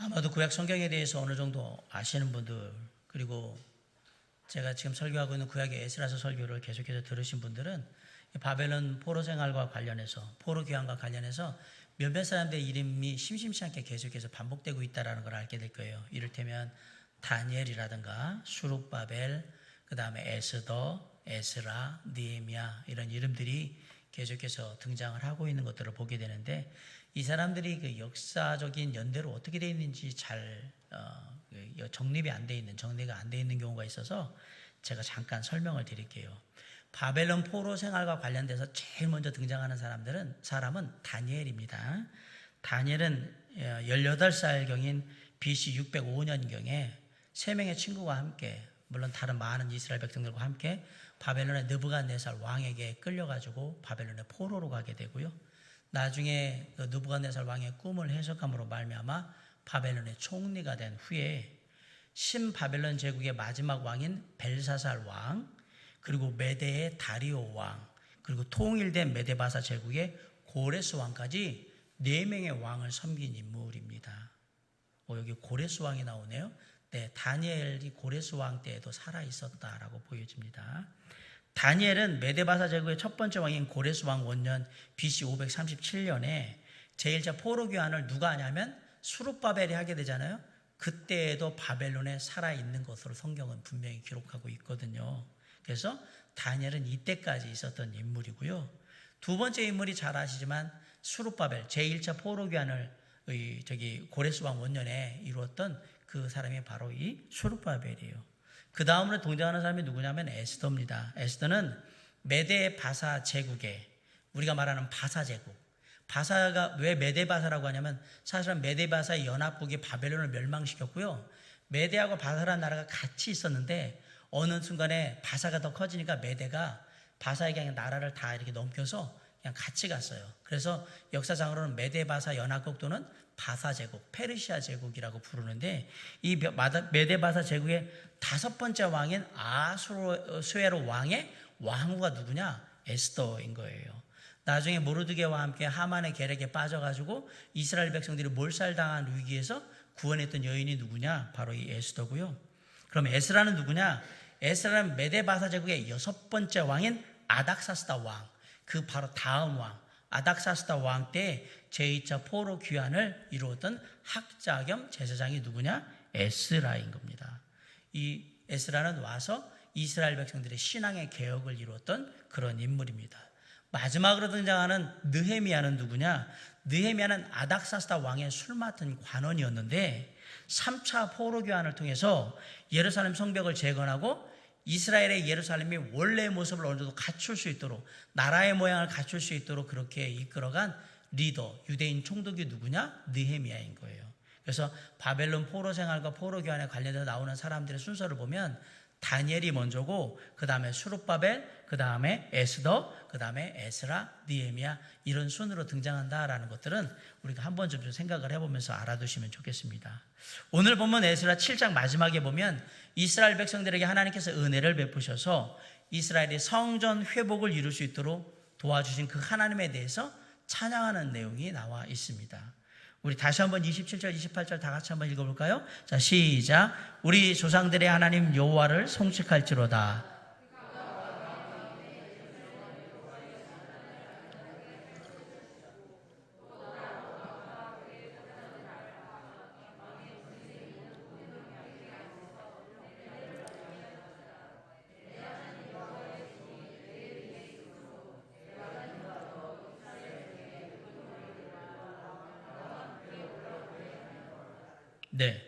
아마도 구약 성경에 대해서 어느 정도 아시는 분들, 그리고 제가 지금 설교하고 있는 구약의 에스라서 설교를 계속해서 들으신 분들은 바벨론 포로 생활과 관련해서, 포로 귀환과 관련해서 몇몇 사람들의 이름이 심심치 않게 계속해서 반복되고 있다는 걸 알게 될 거예요. 이를테면 다니엘이라든가 수룹바벨, 그 다음에 에스더, 에스라, 느헤미야, 이런 이름들이 계속해서 등장을 하고 있는 것들을 보게 되는데, 이 사람들이 그 역사적인 연대로 어떻게 되어 있는지 잘 정리가 안 돼 있는 경우가 있어서 제가 잠깐 설명을 드릴게요. 바벨론 포로 생활과 관련돼서 제일 먼저 등장하는 사람은 다니엘입니다. 다니엘은 18살경인 BC 605년경에 3명의 친구와 함께, 물론 다른 많은 이스라엘 백성들과 함께 바벨론의 느부갓네살 왕에게 끌려가지고 바벨론의 포로로 가게 되고요. 나중에 그 느부갓네살 왕의 꿈을 해석함으로 말미암아 바벨론의 총리가 된 후에 신바벨론 제국의 마지막 왕인 벨사살 왕, 그리고 메대의 다리오 왕, 그리고 통일된 메데바사 제국의 고레스 왕까지 4명의 왕을 섬긴 인물입니다. 여기 고레스 왕이 나오네요. 네, 다니엘이 고레스 왕 때에도 살아 있었다라고 보여집니다. 다니엘은 메데바사 제국의 첫 번째 왕인 고레스 왕 원년 BC 537년에 제1차 포로 귀환을 누가 하냐면 수룹바벨이 하게 되잖아요. 그때에도 바벨론에 살아있는 것으로 성경은 분명히 기록하고 있거든요. 그래서 다니엘은 이때까지 있었던 인물이고요. 두 번째 인물이 잘 아시지만 수룹바벨 제1차 포로 귀환을 고레스 왕 원년에 이루었던 그 사람이 바로 이 수룹바벨이에요. 그 다음으로 등장하는 사람이 누구냐면 에스더입니다. 에스더는 메데 바사 제국의, 우리가 말하는 바사 제국, 바사가 왜 메데 바사라고 하냐면 사실은 메데 바사의 연합국이 바벨론을 멸망시켰고요. 메데하고 바사라는 나라가 같이 있었는데 어느 순간에 바사가 더 커지니까 메데가 바사에게 그냥 나라를 다 이렇게 넘겨서 그냥 같이 갔어요. 그래서 역사상으로는 메데 바사 연합국 또는 바사 제국, 페르시아 제국이라고 부르는데, 이 메데 바사 제국의 5번째 왕인 아수에로 왕의 왕후가 누구냐? 에스더인 거예요. 나중에 모르드게와 함께 하만의 계략에 빠져가지고 이스라엘 백성들이 몰살당한 위기에서 구원했던 여인이 누구냐? 바로 이 에스더고요. 그럼 에스라는 누구냐? 에스라는 메데바사 제국의 6번째 왕인 아닥사스다 왕, 그 바로 다음 왕 아닥사스다 왕 때 제2차 포로 귀환을 이루었던 학자 겸 제사장이 누구냐? 에스라인 겁니다. 이 에스라는 와서 이스라엘 백성들의 신앙의 개혁을 이루었던 그런 인물입니다. 마지막으로 등장하는 느헤미야는 누구냐? 느헤미야는 아닥사스다 왕의 술 맡은 관원이었는데 3차 포로 교환을 통해서 예루살렘 성벽을 재건하고 이스라엘의 예루살렘이 원래의 모습을 어느 정도 갖출 수 있도록, 나라의 모양을 갖출 수 있도록 그렇게 이끌어간 리더, 유대인 총독이 누구냐? 느헤미야인 거예요. 그래서 바벨론 포로 생활과 포로 교환에 관련해서 나오는 사람들의 순서를 보면 다니엘이 먼저고, 그 다음에 수룹바벨, 그 다음에 에스더, 그 다음에 에스라, 느헤미야, 이런 순으로 등장한다라는 것들은 우리가 한 번쯤 좀 생각을 해보면서 알아두시면 좋겠습니다. 오늘 본문 에스라 7장 마지막에 보면 이스라엘 백성들에게 하나님께서 은혜를 베푸셔서 이스라엘의 성전 회복을 이룰 수 있도록 도와주신 그 하나님에 대해서 찬양하는 내용이 나와 있습니다. 우리 다시 한번 27절, 28절 다 같이 한번 읽어볼까요? 자, 시작. 우리 조상들의 하나님 여호와를 송축할지로다. 네,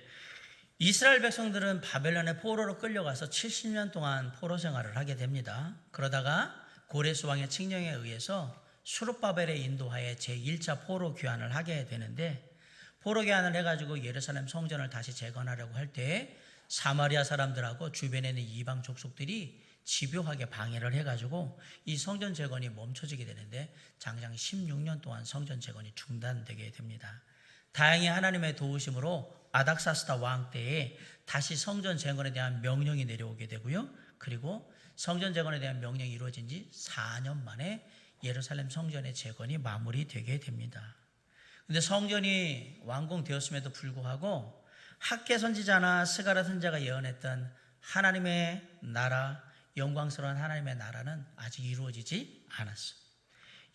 이스라엘 백성들은 바벨론의 포로로 끌려가서 70년 동안 포로 생활을 하게 됩니다. 그러다가 고레스 왕의 칙령에 의해서 수룹바벨의 인도하에 제1차 포로 귀환을 하게 되는데, 포로 귀환을 해가지고 예루살렘 성전을 다시 재건하려고 할 때 사마리아 사람들하고 주변에 있는 이방 족속들이 집요하게 방해를 해가지고 이 성전 재건이 멈춰지게 되는데 장장 16년 동안 성전 재건이 중단되게 됩니다. 다행히 하나님의 도우심으로 아닥사스다 왕 때에 다시 성전 재건에 대한 명령이 내려오게 되고요. 그리고 성전 재건에 대한 명령이 이루어진 지 4년 만에 예루살렘 성전의 재건이 마무리되게 됩니다. 근데 성전이 완공되었음에도 불구하고 학개 선지자나 스가랴 선지자가 예언했던 하나님의 나라, 영광스러운 하나님의 나라는 아직 이루어지지 않았어.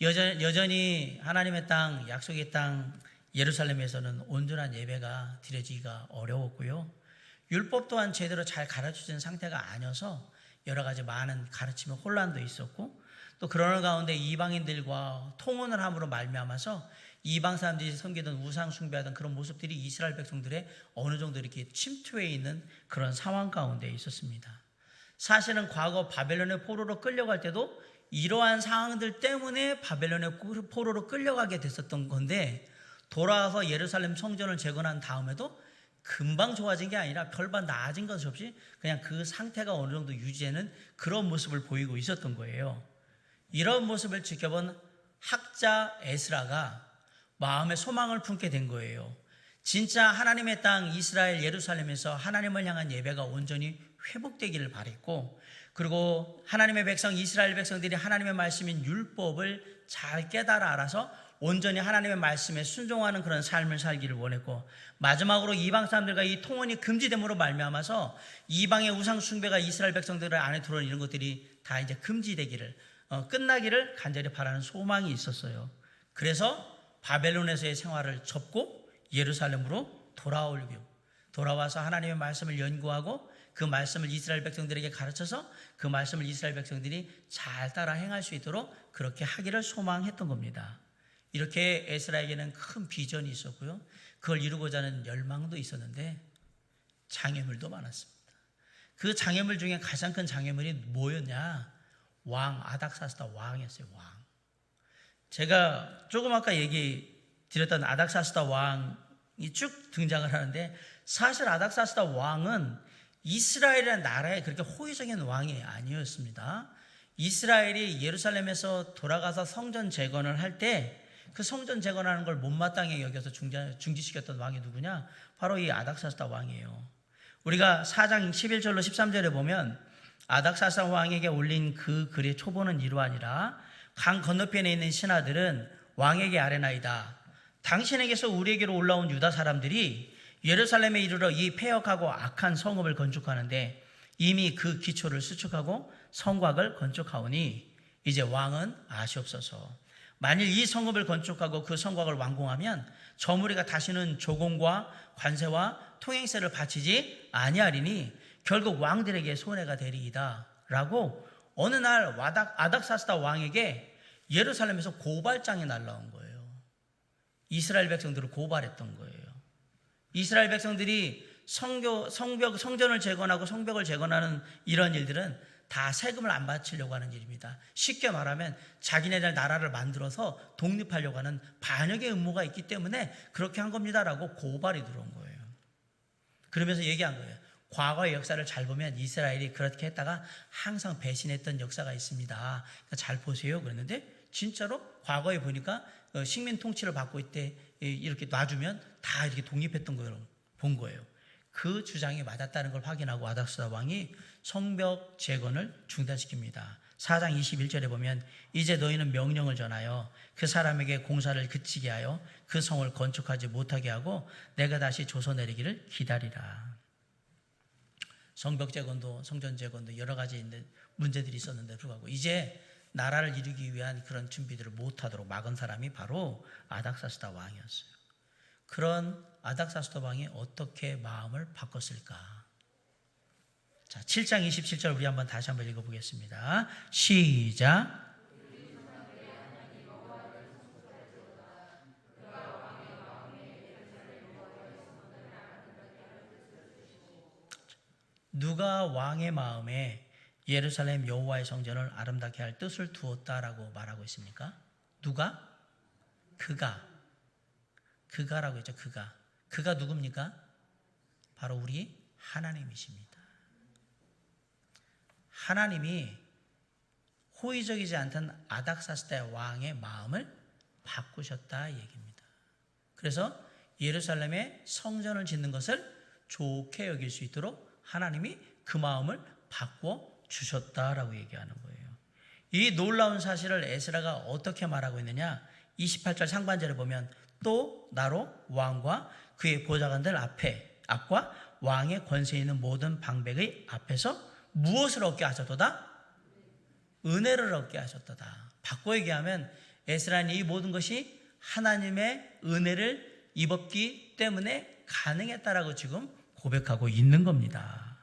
여전히 하나님의 땅, 약속의 땅 예루살렘에서는 온전한 예배가 드려지기가 어려웠고요. 율법 또한 제대로 잘 가르쳐진 상태가 아니어서 여러 가지 많은 가르침의 혼란도 있었고, 또 그러는 가운데 이방인들과 통혼을 함으로 말미암아서 이방 사람들이 섬기던 우상 숭배하던 그런 모습들이 이스라엘 백성들의 어느 정도 이렇게 침투해 있는 그런 상황 가운데 있었습니다. 사실은 과거 바벨론의 포로로 끌려갈 때도 이러한 상황들 때문에 바벨론의 포로로 끌려가게 됐었던 건데, 돌아와서 예루살렘 성전을 재건한 다음에도 금방 좋아진 게 아니라 별반 나아진 것이 없이 그냥 그 상태가 어느 정도 유지되는 그런 모습을 보이고 있었던 거예요. 이런 모습을 지켜본 학자 에스라가 마음의 소망을 품게 된 거예요. 진짜 하나님의 땅 이스라엘 예루살렘에서 하나님을 향한 예배가 온전히 회복되기를 바랬고, 그리고 하나님의 백성 이스라엘 백성들이 하나님의 말씀인 율법을 잘 깨달아 알아서 온전히 하나님의 말씀에 순종하는 그런 삶을 살기를 원했고, 마지막으로 이방 사람들과 이 통혼이 금지됨으로 말미암아서 이방의 우상 숭배가 이스라엘 백성들 안에 들어온 이런 것들이 다 이제 금지되기를 끝나기를 간절히 바라는 소망이 있었어요. 그래서 바벨론에서의 생활을 접고 예루살렘으로 돌아와서 하나님의 말씀을 연구하고 그 말씀을 이스라엘 백성들에게 가르쳐서 그 말씀을 이스라엘 백성들이 잘 따라 행할 수 있도록 그렇게 하기를 소망했던 겁니다. 이렇게 에스라에게는 큰 비전이 있었고요. 그걸 이루고자 하는 열망도 있었는데 장애물도 많았습니다. 그 장애물 중에 가장 큰 장애물이 뭐였냐? 아닥사스다 왕이었어요. 왕. 제가 조금 아까 얘기 드렸던 아닥사스다 왕이 쭉 등장을 하는데, 사실 아닥사스다 왕은 이스라엘이라는 나라에 그렇게 호의적인 왕이 아니었습니다. 이스라엘이 예루살렘에서 돌아가서 성전 재건을 할 때 그 성전 재건하는 걸 못마땅히 여겨서 중지시켰던 왕이 누구냐? 바로 이 아닥사스다 왕이에요. 우리가 4장 11절로 13절에 보면 아닥사스다 왕에게 올린 그 글의 초본은 이러하니라. 강 건너편에 있는 신하들은 왕에게 아뢰나이다. 당신에게서 우리에게로 올라온 유다 사람들이 예루살렘에 이르러 이 폐역하고 악한 성읍을 건축하는데 이미 그 기초를 수축하고 성곽을 건축하오니 이제 왕은 아시옵소서. 만일 이 성읍을 건축하고 그 성곽을 완공하면 저 무리가 다시는 조공과 관세와 통행세를 바치지 아니하리니 결국 왕들에게 손해가 되리이다 라고 어느 날 아닥사스다 왕에게 예루살렘에서 고발장이 날라온 거예요. 이스라엘 백성들을 고발했던 거예요. 이스라엘 백성들이 성전을 재건하고 성벽을 재건하는 이런 일들은 다 세금을 안 바치려고 하는 일입니다. 쉽게 말하면 자기네들 나라를 만들어서 독립하려고 하는 반역의 음모가 있기 때문에 그렇게 한 겁니다라고 고발이 들어온 거예요. 그러면서 얘기한 거예요. 과거의 역사를 잘 보면 이스라엘이 그렇게 했다가 항상 배신했던 역사가 있습니다. 그러니까 잘 보세요. 그랬는데 진짜로 과거에 보니까 식민 통치를 받고 있대 이렇게 놔주면 다 이렇게 독립했던 걸 본 거예요. 그 주장이 맞았다는 걸 확인하고 아닥사스다 왕이 성벽 재건을 중단시킵니다. 4장 21절에 보면 이제 너희는 명령을 전하여 그 사람에게 공사를 그치게 하여 그 성을 건축하지 못하게 하고 내가 다시 조서 내리기를 기다리라. 성벽 재건도 성전 재건도 여러 가지 문제들이 있었는데 불구하고 이제 나라를 이루기 위한 그런 준비들을 못하도록 막은 사람이 바로 아닥사스다 왕이었어요. 그런 아닥사스다 왕이 어떻게 마음을 바꿨을까? 자, 7장 27절 우리 다시 한번 읽어보겠습니다. 시작. 누가 왕의 마음에 예루살렘 여호와의 성전을 아름답게 할 뜻을 두었다라고 말하고 있습니까? 누가? 그가라고 했죠. 그가 누굽니까? 바로 우리 하나님이십니다. 하나님이 호의적이지 않던 아닥사스다 왕의 마음을 바꾸셨다 얘기입니다. 그래서 예루살렘에 성전을 짓는 것을 좋게 여길 수 있도록 하나님이 그 마음을 바꿔 주셨다라고 얘기하는 거예요. 이 놀라운 사실을 에스라가 어떻게 말하고 있느냐? 28절 상반절에 보면 또 나로 왕과 그의 보좌관들 앞과 왕의 권세 있는 모든 방백의 앞에서 무엇을 얻게 하셨도다? 은혜를 얻게 하셨도다. 바꿔 얘기하면 에스라는 이 모든 것이 하나님의 은혜를 입었기 때문에 가능했다라고 지금 고백하고 있는 겁니다.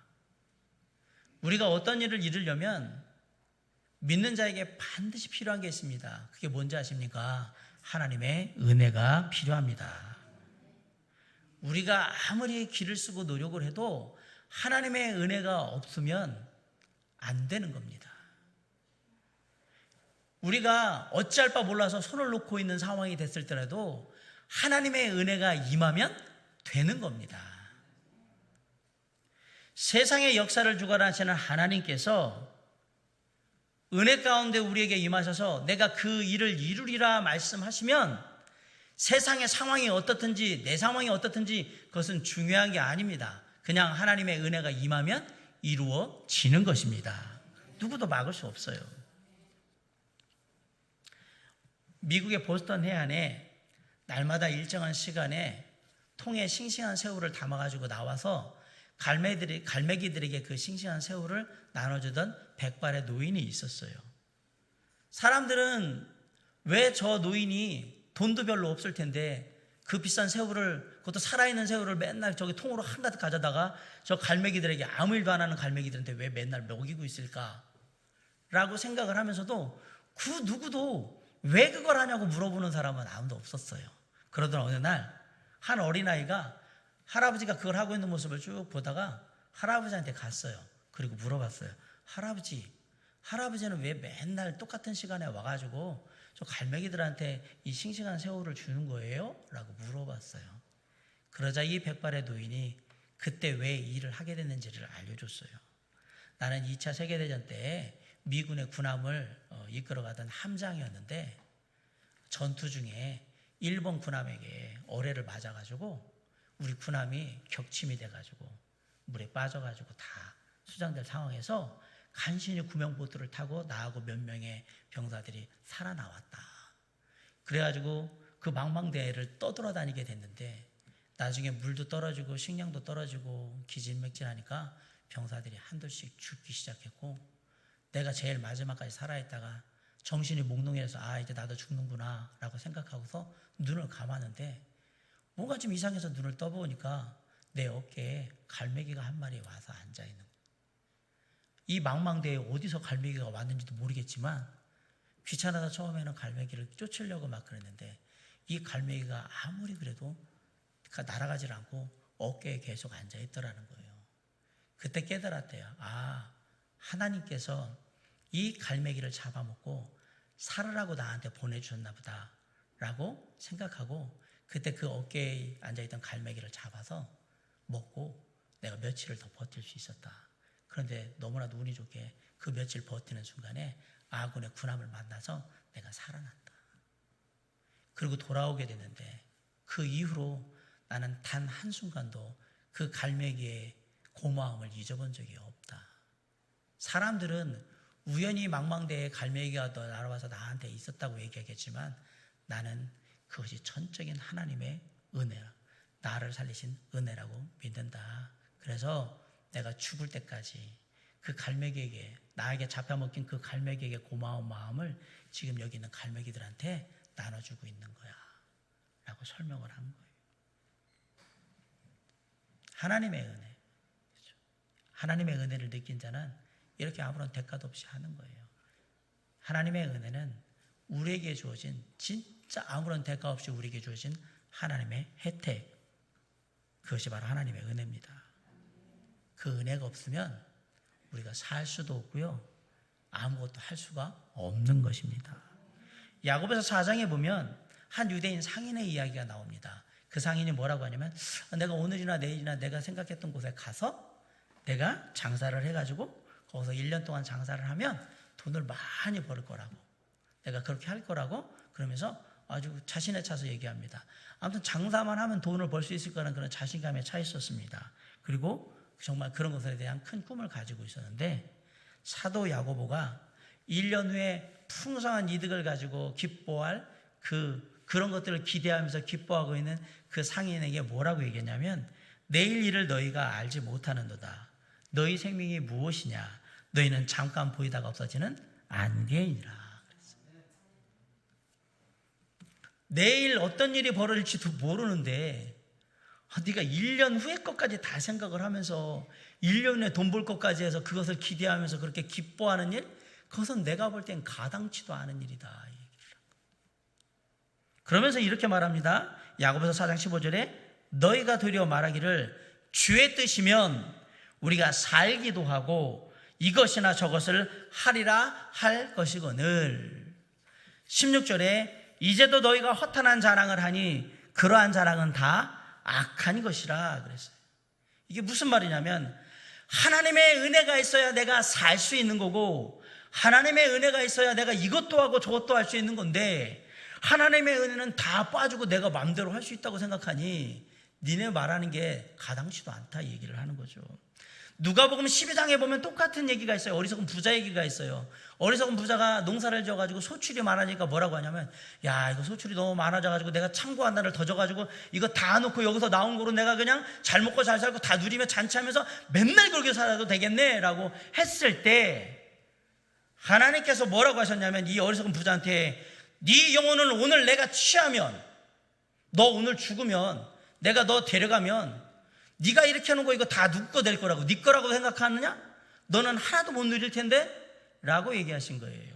우리가 어떤 일을 이루려면 믿는 자에게 반드시 필요한 게 있습니다. 그게 뭔지 아십니까? 하나님의 은혜가 필요합니다. 우리가 아무리 기를 쓰고 노력을 해도 하나님의 은혜가 없으면 안 되는 겁니다. 우리가 어찌할 바 몰라서 손을 놓고 있는 상황이 됐을 때라도 하나님의 은혜가 임하면 되는 겁니다. 세상의 역사를 주관하시는 하나님께서 은혜 가운데 우리에게 임하셔서 내가 그 일을 이루리라 말씀하시면 세상의 상황이 어떻든지 내 상황이 어떻든지 그것은 중요한 게 아닙니다. 그냥 하나님의 은혜가 임하면 이루어지는 것입니다. 누구도 막을 수 없어요. 미국의 보스턴 해안에 날마다 일정한 시간에 통에 싱싱한 새우를 담아가지고 나와서 갈매기들에게 그 싱싱한 새우를 나눠주던 백발의 노인이 있었어요. 사람들은 왜 저 노인이 돈도 별로 없을 텐데 그 비싼 새우를, 그것도 살아있는 새우를 맨날 저기 통으로 한가득 가져다가 저 갈매기들에게, 아무 일도 안 하는 갈매기들한테 왜 맨날 먹이고 있을까? 라고 생각을 하면서도 그 누구도 왜 그걸 하냐고 물어보는 사람은 아무도 없었어요. 그러던 어느 날 한 어린아이가 할아버지가 그걸 하고 있는 모습을 쭉 보다가 할아버지한테 갔어요. 그리고 물어봤어요. 할아버지는 왜 맨날 똑같은 시간에 와가지고 저 갈매기들한테 이 싱싱한 새우를 주는 거예요? 라고 물어봤어요. 그러자 이 백발의 노인이 그때 왜 이 일을 하게 됐는지를 알려줬어요. 나는 2차 세계대전 때 미군의 군함을 이끌어가던 함장이었는데 전투 중에 일본 군함에게 어뢰를 맞아가지고 우리 군함이 격침이 돼가지고 물에 빠져가지고 다 수장될 상황에서 간신히 구명보트를 타고 나하고 몇 명의 병사들이 살아나왔다. 그래가지고 그 망망대해를 떠돌아다니게 됐는데 나중에 물도 떨어지고 식량도 떨어지고 기진맥진하니까 병사들이 한둘씩 죽기 시작했고 내가 제일 마지막까지 살아있다가 정신이 몽롱해서 이제 나도 죽는구나 라고 생각하고서 눈을 감았는데 뭔가 좀 이상해서 눈을 떠보니까 내 어깨에 갈매기가 한 마리 와서 앉아있는 거예요. 이 망망대에 어디서 갈매기가 왔는지도 모르겠지만 귀찮아서 처음에는 갈매기를 쫓으려고 막 그랬는데 이 갈매기가 아무리 그래도 날아가질 않고 어깨에 계속 앉아있더라는 거예요. 그때 깨달았대요. 하나님께서 이 갈매기를 잡아먹고 살으라고 나한테 보내주셨나 보다 라고 생각하고 그때 그 어깨에 앉아있던 갈매기를 잡아서 먹고 내가 며칠을 더 버틸 수 있었다. 그런데 너무나도 운이 좋게 그 며칠 버티는 순간에 아군의 군함을 만나서 내가 살아났다. 그리고 돌아오게 됐는데 그 이후로 나는 단 한순간도 그 갈매기의 고마움을 잊어본 적이 없다. 사람들은 우연히 망망대해 갈매기가 날아와서 나한테 있었다고 얘기하겠지만 나는 그것이 전적인 하나님의 은혜라, 나를 살리신 은혜라고 믿는다. 그래서 내가 죽을 때까지 그 갈매기에게, 나에게 잡혀먹힌 그 갈매기에게 고마운 마음을 지금 여기 있는 갈매기들한테 나눠주고 있는 거야 라고 설명을 한 거예요. 하나님의 은혜, 하나님의 은혜를 느낀 자는 이렇게 아무런 대가도 없이 하는 거예요. 하나님의 은혜는 우리에게 주어진, 진짜 아무런 대가 없이 우리에게 주어진 하나님의 혜택, 그것이 바로 하나님의 은혜입니다. 그 은혜가 없으면 우리가 살 수도 없고요, 아무것도 할 수가 없는 것입니다. 야고보서 4장에 보면 한 유대인 상인의 이야기가 나옵니다. 그 상인이 뭐라고 하냐면 내가 오늘이나 내일이나 내가 생각했던 곳에 가서 내가 장사를 해가지고 거기서 1년 동안 장사를 하면 돈을 많이 벌 거라고, 내가 그렇게 할 거라고 그러면서 아주 자신에 차서 얘기합니다. 아무튼 장사만 하면 돈을 벌 수 있을 거라는 그런 자신감에 차 있었습니다. 그리고 정말 그런 것에 대한 큰 꿈을 가지고 있었는데 사도 야고보가 1년 후에 풍성한 이득을 가지고 기뻐할 그 그런 것들을 기대하면서 기뻐하고 있는 그 상인에게 뭐라고 얘기했냐면 내일 일을 너희가 알지 못하는도다. 너희 생명이 무엇이냐? 너희는 잠깐 보이다가 없어지는 안개이니라. 내일 어떤 일이 벌어질지도 모르는데 네가 1년 후의 것까지 다 생각을 하면서 1년 후에 돈 벌 것까지 해서 그것을 기대하면서 그렇게 기뻐하는 일, 그것은 내가 볼 땐 가당치도 않은 일이다. 그러면서 이렇게 말합니다. 야고보서 4장 15절에 너희가 도리어 말하기를 주의 뜻이면 우리가 살기도 하고 이것이나 저것을 하리라 할 것이거늘. 16절에 이제도 너희가 허탄한 자랑을 하니 그러한 자랑은 다 악한 것이라 그랬어요. 이게 무슨 말이냐면 하나님의 은혜가 있어야 내가 살 수 있는 거고 하나님의 은혜가 있어야 내가 이것도 하고 저것도 할 수 있는 건데 하나님의 은혜는 다 빠지고 내가 마음대로 할 수 있다고 생각하니 니네 말하는 게 가당치도 않다 이 얘기를 하는 거죠. 누가복음 12장에 보면 똑같은 얘기가 있어요. 어리석은 부자 얘기가 있어요. 어리석은 부자가 농사를 지어가지고 소출이 많으니까 뭐라고 하냐면 야 이거 소출이 너무 많아져가지고 내가 창고 하나를 더 져가지고 이거 다 놓고 여기서 나온 거로 내가 그냥 잘 먹고 잘 살고 다 누리며 잔치하면서 맨날 그렇게 살아도 되겠네 라고 했을 때 하나님께서 뭐라고 하셨냐면 이 어리석은 부자한테 네 영혼을 오늘 내가 취하면 너 오늘 죽으면 내가 너 데려가면 네가 이렇게 해놓은 거 이거 다 누구 거 될 거라고 네 거라고 생각하느냐? 너는 하나도 못 누릴 텐데 라고 얘기하신 거예요.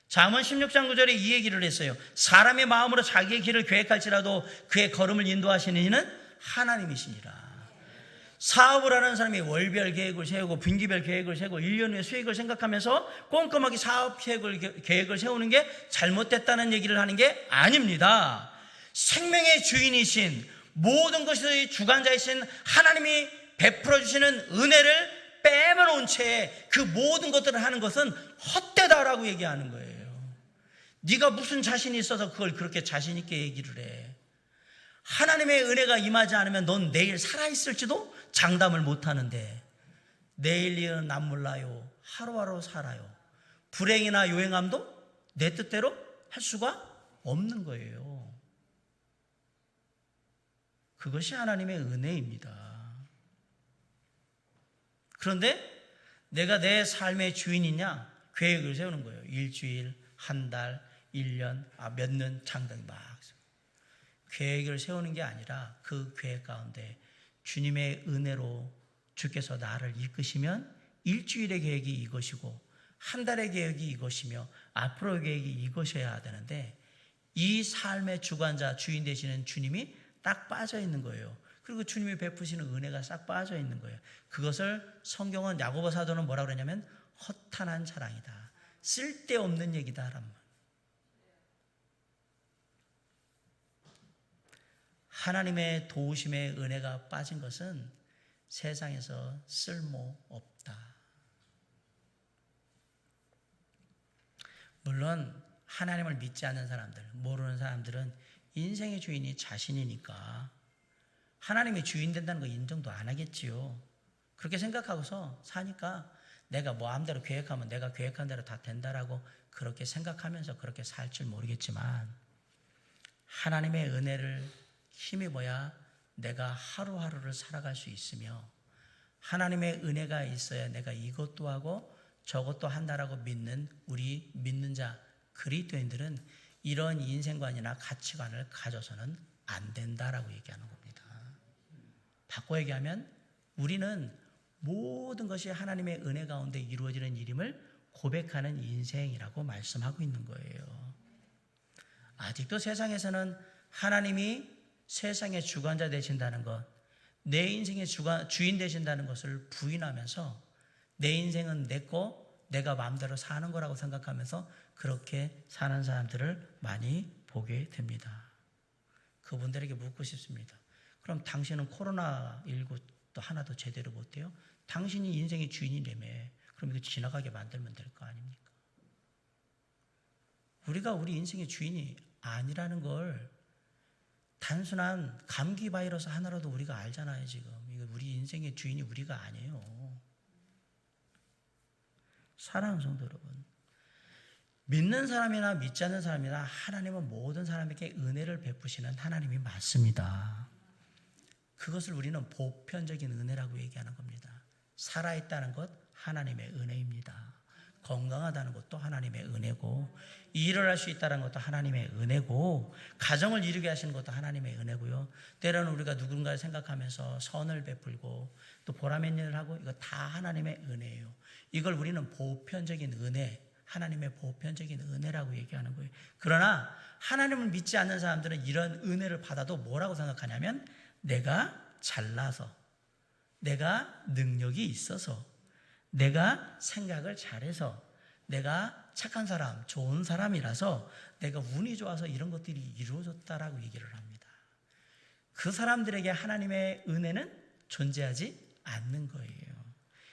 잠언 16장 9절에 이 얘기를 했어요. 사람의 마음으로 자기의 길을 계획할지라도 그의 걸음을 인도하시는 이는 하나님이시니라. 사업을 하는 사람이 월별 계획을 세우고 분기별 계획을 세우고 1년 후의 수익을 생각하면서 꼼꼼하게 사업 계획을 세우는 게 잘못됐다는 얘기를 하는 게 아닙니다. 생명의 주인이신 모든 것의 주관자이신 하나님이 베풀어 주시는 은혜를 빼놓은 채 그 모든 것들을 하는 것은 헛되다라고 얘기하는 거예요. 네가 무슨 자신이 있어서 그걸 그렇게 자신 있게 얘기를 해. 하나님의 은혜가 임하지 않으면 넌 내일 살아있을지도 장담을 못하는데 내일 일은 난 몰라요. 하루하루 살아요. 불행이나 요행함도 내 뜻대로 할 수가 없는 거예요. 그것이 하나님의 은혜입니다. 그런데 내가 내 삶의 주인이냐? 계획을 세우는 거예요. 일주일, 한 달, 1년, 몇 년 장당 막 계획을 세우는 게 아니라 그 계획 가운데 주님의 은혜로 주께서 나를 이끄시면 일주일의 계획이 이것이고 한 달의 계획이 이것이며 앞으로의 계획이 이것이어야 되는데 이 삶의 주관자, 주인 되시는 주님이 딱 빠져 있는 거예요. 그리고 주님이 베푸시는 은혜가 싹 빠져 있는 거예요. 그것을 성경은 야고보 사도는 뭐라고 그러냐면 허탄한 자랑이다. 쓸데없는 얘기다란 말. 하나님의 도우심의 은혜가 빠진 것은 세상에서 쓸모없다. 물론 하나님을 믿지 않는 사람들, 모르는 사람들은 인생의 주인이 자신이니까 하나님이 주인 된다는 거 인정도 안 하겠지요. 그렇게 생각하고서 사니까 내가 마음대로 계획하면 내가 계획한 대로 다 된다라고 그렇게 생각하면서 그렇게 살 줄 모르겠지만 하나님의 은혜를 힘입어야 내가 하루하루를 살아갈 수 있으며 하나님의 은혜가 있어야 내가 이것도 하고 저것도 한다라고 믿는 우리 믿는 자 그리스도인들은 이런 인생관이나 가치관을 가져서는 안 된다라고 얘기하는 겁니다. 바꿔 얘기하면 우리는 모든 것이 하나님의 은혜 가운데 이루어지는 일임을 고백하는 인생이라고 말씀하고 있는 거예요. 아직도 세상에서는 하나님이 세상의 주관자 되신다는 것, 내 인생의 주인 되신다는 것을 부인하면서 내 인생은 내 거, 내가 마음대로 사는 거라고 생각하면서 그렇게 사는 사람들을 많이 보게 됩니다. 그분들에게 묻고 싶습니다. 그럼 당신은 코로나19도 하나도 제대로 못해요? 당신이 인생의 주인이라며. 그럼 이거 지나가게 만들면 될 거 아닙니까? 우리가 우리 인생의 주인이 아니라는 걸 단순한 감기 바이러스 하나라도 우리가 알잖아요. 지금 이거 우리 인생의 주인이 우리가 아니에요. 사랑하는 성도 여러분, 믿는 사람이나 믿지 않는 사람이나 하나님은 모든 사람에게 은혜를 베푸시는 하나님이 맞습니다. 그것을 우리는 보편적인 은혜라고 얘기하는 겁니다. 살아있다는 것 하나님의 은혜입니다. 건강하다는 것도 하나님의 은혜고, 일을 할 수 있다는 것도 하나님의 은혜고, 가정을 이루게 하시는 것도 하나님의 은혜고요. 때로는 우리가 누군가를 생각하면서 선을 베풀고 또 보람있는 일을 하고, 이거 다 하나님의 은혜예요. 이걸 우리는 보편적인 은혜, 하나님의 보편적인 은혜라고 얘기하는 거예요. 그러나 하나님을 믿지 않는 사람들은 이런 은혜를 받아도 뭐라고 생각하냐면, 내가 잘나서, 내가 능력이 있어서, 내가 생각을 잘해서, 내가 착한 사람, 좋은 사람이라서, 내가 운이 좋아서 이런 것들이 이루어졌다라고 얘기를 합니다. 그 사람들에게 하나님의 은혜는 존재하지 않는 거예요.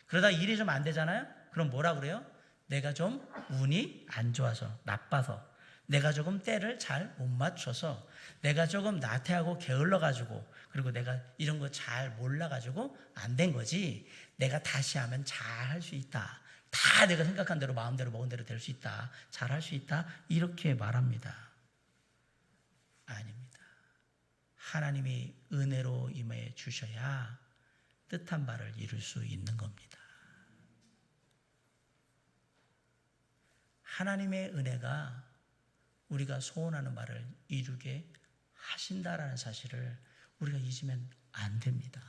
그러다 일이 좀 안 되잖아요? 그럼 뭐라 그래요? 내가 좀 운이 안 좋아서, 나빠서, 내가 조금 때를 잘 못 맞춰서, 내가 조금 나태하고 게을러가지고, 그리고 내가 이런 거 잘 몰라가지고 안 된 거지, 내가 다시 하면 잘 할 수 있다, 다 내가 생각한 대로 마음대로 먹은 대로 될 수 있다, 잘 할 수 있다, 이렇게 말합니다. 아닙니다. 하나님이 은혜로 임해 주셔야 뜻한 바를 이룰 수 있는 겁니다. 하나님의 은혜가 우리가 소원하는 바를 이루게 하신다라는 사실을 우리가 잊으면 안 됩니다.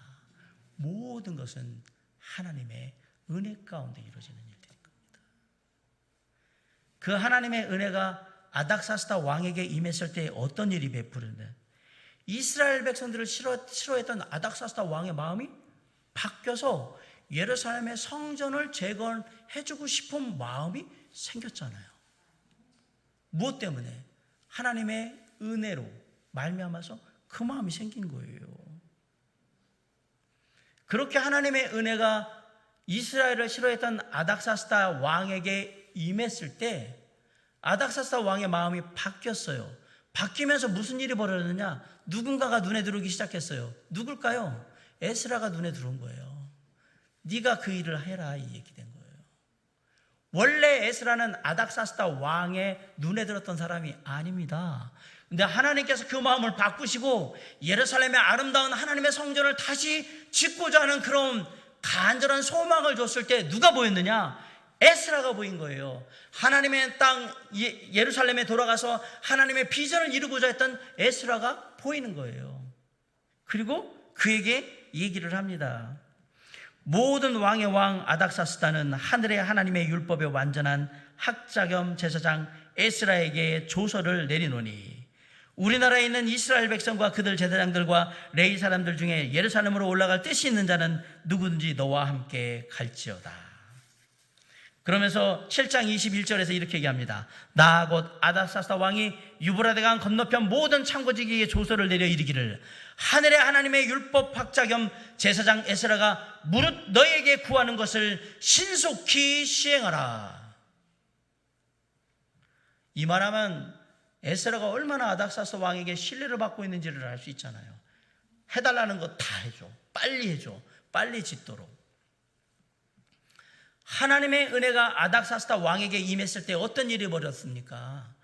모든 것은 하나님의 은혜 가운데 이루어지는 일들인 겁니다. 그 하나님의 은혜가 아닥사스다 왕에게 임했을 때 어떤 일이 베푸는데, 이스라엘 백성들을 싫어했던 아닥사스다 왕의 마음이 바뀌어서 예루살렘의 성전을 재건해주고 싶은 마음이 생겼잖아요. 무엇 때문에? 하나님의 은혜로 말미암아서 그 마음이 생긴 거예요. 그렇게 하나님의 은혜가 이스라엘을 싫어했던 아닥사스다 왕에게 임했을 때 아닥사스다 왕의 마음이 바뀌었어요. 바뀌면서 무슨 일이 벌어졌느냐? 누군가가 눈에 들어오기 시작했어요. 누굴까요? 에스라가 눈에 들어온 거예요. 네가 그 일을 해라, 이 얘기 된 거예요. 원래 에스라는 아닥사스다 왕의 눈에 들었던 사람이 아닙니다. 근데 하나님께서 그 마음을 바꾸시고 예루살렘의 아름다운 하나님의 성전을 다시 짓고자 하는 그런 간절한 소망을 줬을 때 누가 보였느냐? 에스라가 보인 거예요. 하나님의 땅 예루살렘에 돌아가서 하나님의 비전을 이루고자 했던 에스라가 보이는 거예요. 그리고 그에게 얘기를 합니다. 모든 왕의 왕 아닥사스다는 하늘의 하나님의 율법의 완전한 학자 겸 제사장 에스라에게 조서를 내리노니, 우리나라에 있는 이스라엘 백성과 그들 제사장들과 레위 사람들 중에 예루살렘으로 올라갈 뜻이 있는 자는 누구든지 너와 함께 갈지어다. 그러면서 7장 21절에서 이렇게 얘기합니다. 나 곧 아닥사스다 왕이 유브라데 강 건너편 모든 창고지기에 조서를 내려 이르기를, 하늘의 하나님의 율법 학자 겸 제사장 에스라가 무릇 너에게 구하는 것을 신속히 시행하라. 이 말하면 에스라가 얼마나 아닥사스다 왕에게 신뢰를 받고 있는지를 알 수 있잖아요. 해달라는 거 다 해줘, 빨리 해줘, 빨리 짓도록. 하나님의 은혜가 아닥사스다 왕에게 임했을 때 어떤 일이 벌어졌습니까?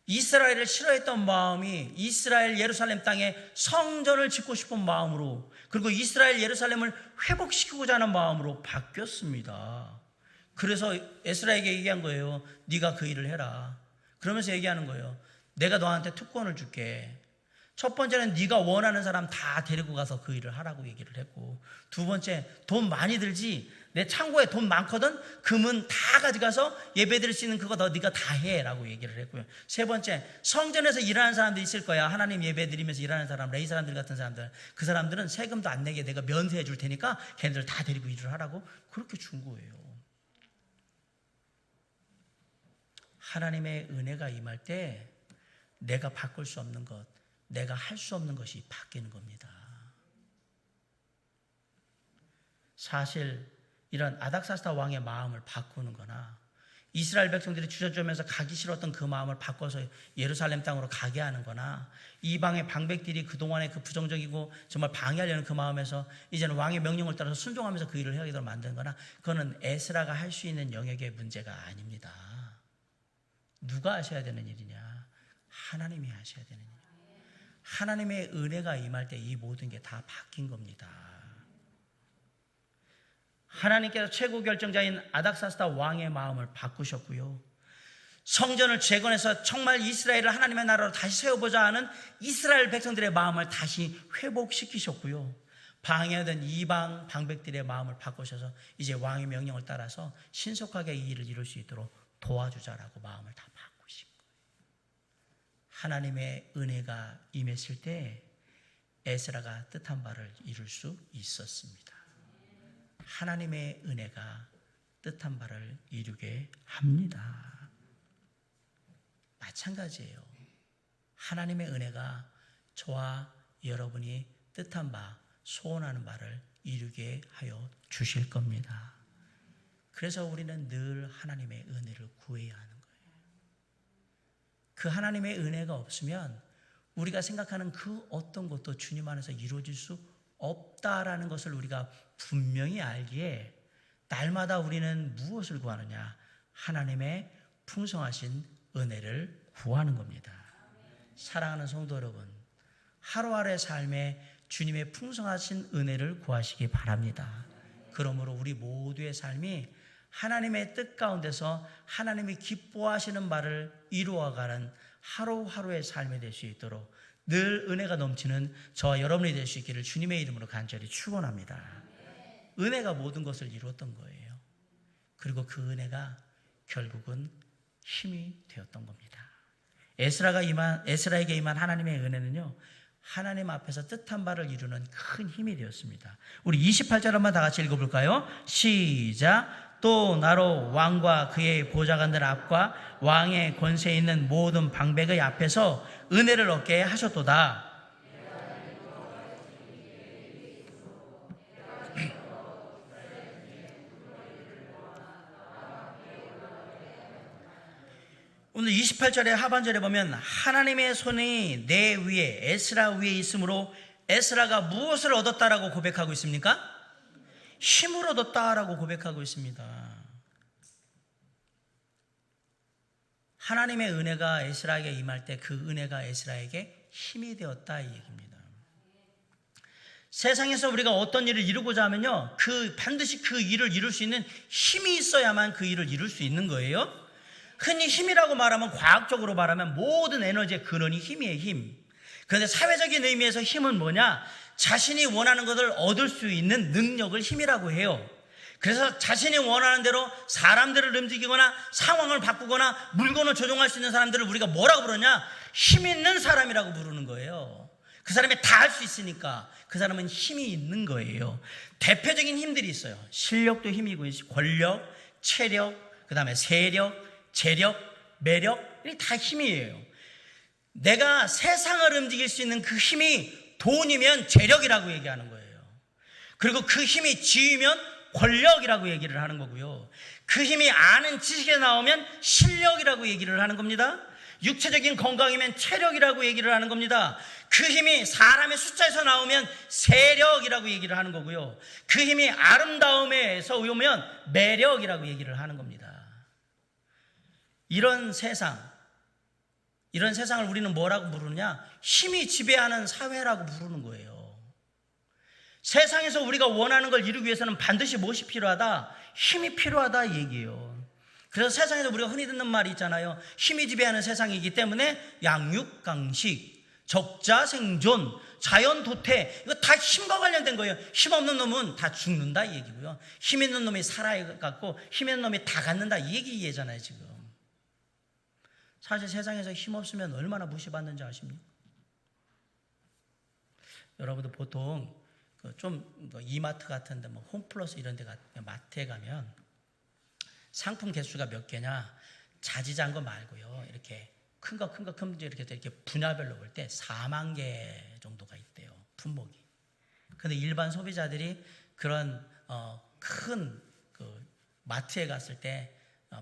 이스라엘을 싫어했던 마음이 이스라엘 예루살렘 땅에 성전을 짓고 싶은 마음으로, 그리고 이스라엘 예루살렘을 회복시키고자 하는 마음으로 바뀌었습니다. 그래서 에스라에게 얘기한 거예요. 네가 그 일을 해라. 그러면서 얘기하는 거예요. 내가 너한테 특권을 줄게. 첫 번째는 네가 원하는 사람 다 데리고 가서 그 일을 하라고 얘기를 했고, 두 번째, 돈 많이 들지, 내 창고에 돈 많거든, 금은 다 가져가서 예배 드릴 수 있는 그거 너 네가 다 해라고 얘기를 했고요. 세 번째, 성전에서 일하는 사람들이 있을 거야. 하나님 예배 드리면서 일하는 사람, 레위 사람들 같은 사람들, 그 사람들은 세금도 안 내게 내가 면세해 줄 테니까 걔네들 다 데리고 일을 하라고 그렇게 준 거예요. 하나님의 은혜가 임할 때 내가 바꿀 수 없는 것, 내가 할 수 없는 것이 바뀌는 겁니다. 사실 이런 아닥사스다 왕의 마음을 바꾸는 거나, 이스라엘 백성들이 주저주면서 가기 싫었던 그 마음을 바꿔서 예루살렘 땅으로 가게 하는 거나, 이방의 방백들이 그동안에 그 부정적이고 정말 방해하려는 그 마음에서 이제는 왕의 명령을 따라서 순종하면서 그 일을 하게 만드는 거나, 그거는 에스라가 할 수 있는 영역의 문제가 아닙니다. 누가 하셔야 되는 일이냐? 하나님이 하셔야 되는 일이에요. 하나님의 은혜가 임할 때 이 모든 게 다 바뀐 겁니다. 하나님께서 최고 결정자인 아닥사스다 왕의 마음을 바꾸셨고요. 성전을 재건해서 정말 이스라엘을 하나님의 나라로 다시 세워보자 하는 이스라엘 백성들의 마음을 다시 회복시키셨고요. 방해하던 이방 방백들의 마음을 바꾸셔서 이제 왕의 명령을 따라서 신속하게 이 일을 이룰 수 있도록 도와주자라고 마음을 다 바꾸신 거예요. 하나님의 은혜가 임했을 때 에스라가 뜻한 바를 이룰 수 있었습니다. 하나님의 은혜가 뜻한 바를 이루게 합니다. 마찬가지예요. 하나님의 은혜가 저와 여러분이 뜻한 바, 소원하는 바를 이루게 하여 주실 겁니다. 그래서 우리는 늘 하나님의 은혜를 구해야 하는 거예요. 그 하나님의 은혜가 없으면 우리가 생각하는 그 어떤 것도 주님 안에서 이루어질 수 없다라는 것을 우리가 분명히 알기에 날마다 우리는 무엇을 구하느냐? 하나님의 풍성하신 은혜를 구하는 겁니다. 사랑하는 성도 여러분, 하루하루의 삶에 주님의 풍성하신 은혜를 구하시기 바랍니다. 그러므로 우리 모두의 삶이 하나님의 뜻 가운데서 하나님이 기뻐하시는 바를 이루어가는 하루하루의 삶이 될 수 있도록 늘 은혜가 넘치는 저와 여러분이 될 수 있기를 주님의 이름으로 간절히 축원합니다. 은혜가 모든 것을 이루었던 거예요. 그리고 그 은혜가 결국은 힘이 되었던 겁니다. 에스라에게 임한 하나님의 은혜는요, 하나님 앞에서 뜻한 바를 이루는 큰 힘이 되었습니다. 우리 28절 한번 다 같이 읽어볼까요? 시작. 또 나로 왕과 그의 보좌관들 앞과 왕의 권세에 있는 모든 방백의 앞에서 은혜를 얻게 하셨도다. 오늘 28절의 하반절에 보면 하나님의 손이 내 위에 에스라 위에 있으므로 에스라가 무엇을 얻었다라고 고백하고 있습니까? 힘을 얻었다라고 고백하고 있습니다. 하나님의 은혜가 에스라에게 임할 때 그 은혜가 에스라에게 힘이 되었다 이 얘기입니다. 세상에서 우리가 어떤 일을 이루고자 하면요, 반드시 그 일을 이룰 수 있는 힘이 있어야만 그 일을 이룰 수 있는 거예요. 흔히 힘이라고 말하면, 과학적으로 말하면 모든 에너지의 근원이 힘이에요, 힘. 그런데 사회적인 의미에서 힘은 뭐냐? 자신이 원하는 것을 얻을 수 있는 능력을 힘이라고 해요. 그래서 자신이 원하는 대로 사람들을 움직이거나 상황을 바꾸거나 물건을 조종할 수 있는 사람들을 우리가 뭐라고 부르냐? 힘 있는 사람이라고 부르는 거예요. 그 사람이 다 할 수 있으니까 그 사람은 힘이 있는 거예요. 대표적인 힘들이 있어요. 실력도 힘이고, 권력, 체력, 그 다음에 세력, 재력, 매력, 이게 다 힘이에요. 내가 세상을 움직일 수 있는 그 힘이 돈이면 재력이라고 얘기하는 거예요. 그리고 그 힘이 지위면 권력이라고 얘기를 하는 거고요. 그 힘이 아는 지식에 나오면 실력이라고 얘기를 하는 겁니다. 육체적인 건강이면 체력이라고 얘기를 하는 겁니다. 그 힘이 사람의 숫자에서 나오면 세력이라고 얘기를 하는 거고요. 그 힘이 아름다움에서 오면 매력이라고 얘기를 하는 겁니다. 이런 세상을 우리는 뭐라고 부르느냐? 힘이 지배하는 사회라고 부르는 거예요. 세상에서 우리가 원하는 걸 이루기 위해서는 반드시 무엇이 필요하다? 힘이 필요하다 얘기예요. 그래서 세상에서 우리가 흔히 듣는 말이 있잖아요. 힘이 지배하는 세상이기 때문에 양육강식, 적자생존, 자연도태, 이거 다 힘과 관련된 거예요. 힘 없는 놈은 다 죽는다 이 얘기고요. 힘 있는 놈이 살아갖고 힘 있는 놈이 다 갖는다 이 얘기잖아요 지금. 사실 세상에서 힘 없으면 얼마나 무시받는지 아십니까? 여러분도 보통 좀 이마트 같은데 뭐 홈플러스 이런 데 마트에 가면 상품 개수가 몇 개냐? 자지자한 거 말고요. 이렇게 큰 거 이렇게 분야별로 볼 때 4만 개 정도가 있대요. 품목이. 근데 일반 소비자들이 그런 큰 마트에 갔을 때